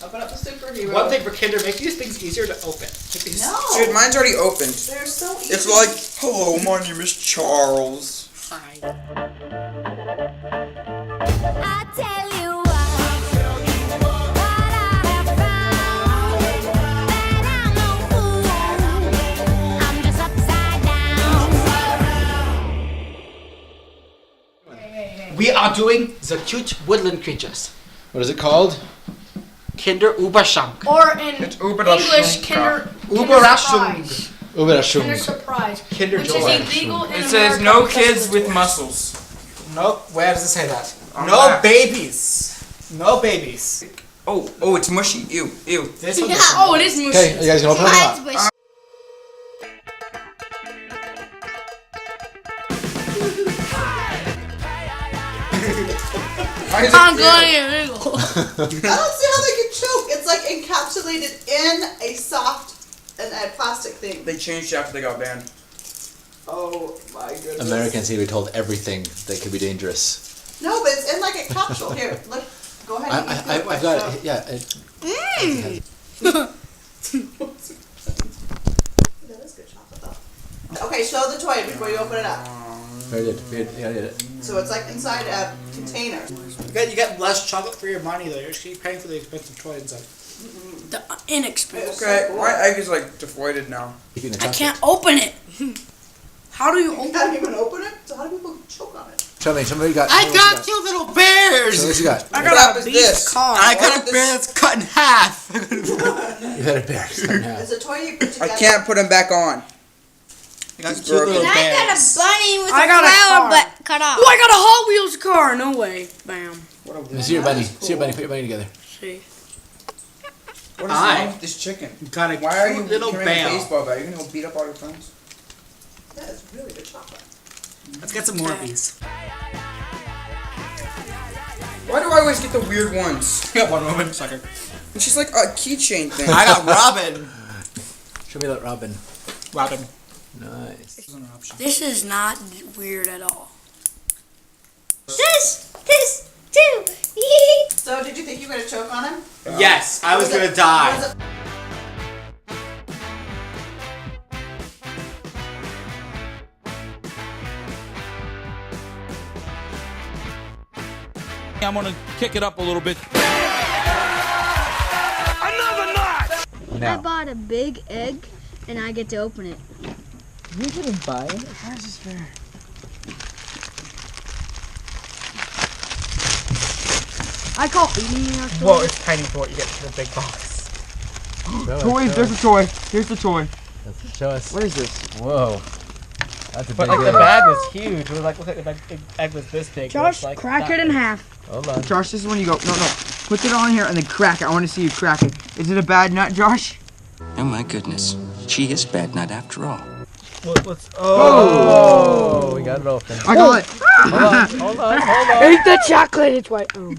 Open up the superhero. One thing for Kinder, make these things easier to open. No. Dude, mine's already opened. They're so easy. It's like, hello, my name is Charles. Hi. I tell you what I have found, that I'm no fool, I'm just upside down. We are doing the cute woodland creatures. What is it called? Kinder Überschank. Or in It's English, Kinder Überraschung. Surprise. Überraschung. Kinder Surprise. Kinder which Joy. is illegal in It America says no because kids of with toys. muscles. Nope. Where does it say that? On No that. babies. No babies. Oh, it's mushy. Ew. This one's Oh, it is mushy. Okay, you guys gonna open it or not? Why is I'm it going illegal. I don't see how they can choke. It's like encapsulated in a soft and a plastic thing. They changed after they got banned. Oh my goodness. Americans need to be told everything that could be dangerous. No, but it's in like a capsule. Here, look. Go ahead and eat that one. I've got it. Yeah. That is good chocolate though. Okay, show the toy before you open it up. Very good. Yeah, I did it. So it's like inside a container. You get less chocolate for your money though. You're just keep paying for the expensive toy inside. The inexpensive. Okay, my egg is like deflated now. I can't open it. How do you You open can't it? even open it? So how do people choke on it? Show me. Somebody got. I got you little bears! What you got? I What got a is beast this? car. I What got is a bear that's cut in half! You had a bear. It's a toy you put I together. can't put them back on. I got It's cute broken. little And I got a bears. bunny with I a got a flower car. butt cut off. Oh, I got a Hot Wheels car. No way. Bam. Let me see your bunny. See your bunny. Put your bunny together. See. What is Hi. wrong with this chicken? Got a Why are you cute little carrying a bear. baseball bat? Are you gonna go beat up all your friends? That is really good chocolate. Let's get some more of these. Why do I always get the weird ones? I got one woman sucker. And she's like a keychain thing. I got Robin. Show me that Robin. Robin. Nice. This is not weird at all. This too. So did you think you were gonna choke on him? Yes, I was gonna die. Was it- I'm gonna kick it up a little bit. I bought a big egg and I get to open it. You didn't buy it. How is this fair? I call eating it. Whoa, it's tiny for what you get for the big box. Toy, there's a toy. Here's the toy. Show us. What is this? Whoa. That's a But big like the egg. bag was huge. It was like, look at the egg was this big. Josh, like crack that it in big. half. Hold on. Josh, this is when you go. No. Put it on here and then crack it. I want to see you crack it. Is it a bad nut, Josh? Oh my goodness. She is bad nut after all. What's Oh, we got it open. I got it. Hold on. Eat the chocolate. It's white. Oh.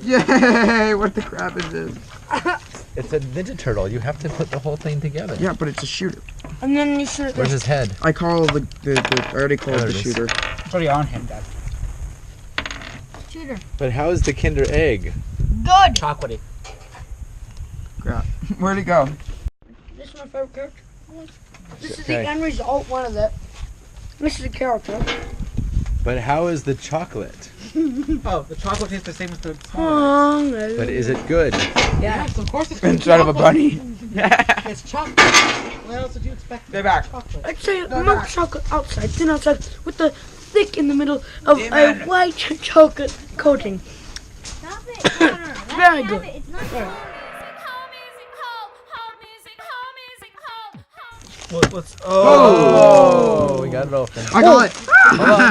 Yay! What the crap is this? It's a Ninja Turtle. You have to put the whole thing together. Yeah, but it's a shooter. And then you shoot Where's it. his head? I call the I already called There the it is. shooter. It's already on him, Dad. Shooter. But how is the Kinder Egg? Good. Chocolatey. Crap. Where'd it go? This is my favorite character. This is Okay. the end result. One of it. This is a character. But how is the chocolate? Oh, the chocolate tastes the same as the But is it good? Yeah. Yes, of course it's Inside of a bunny. It's chocolate. What else did you expect? Stay back. Chocolate. I'd say milk chocolate outside, thin outside, with the thick in the middle of a white chocolate coating. Stop it, Connor. Very good. It's not What's Oh, we got it open. I got it. Hold on.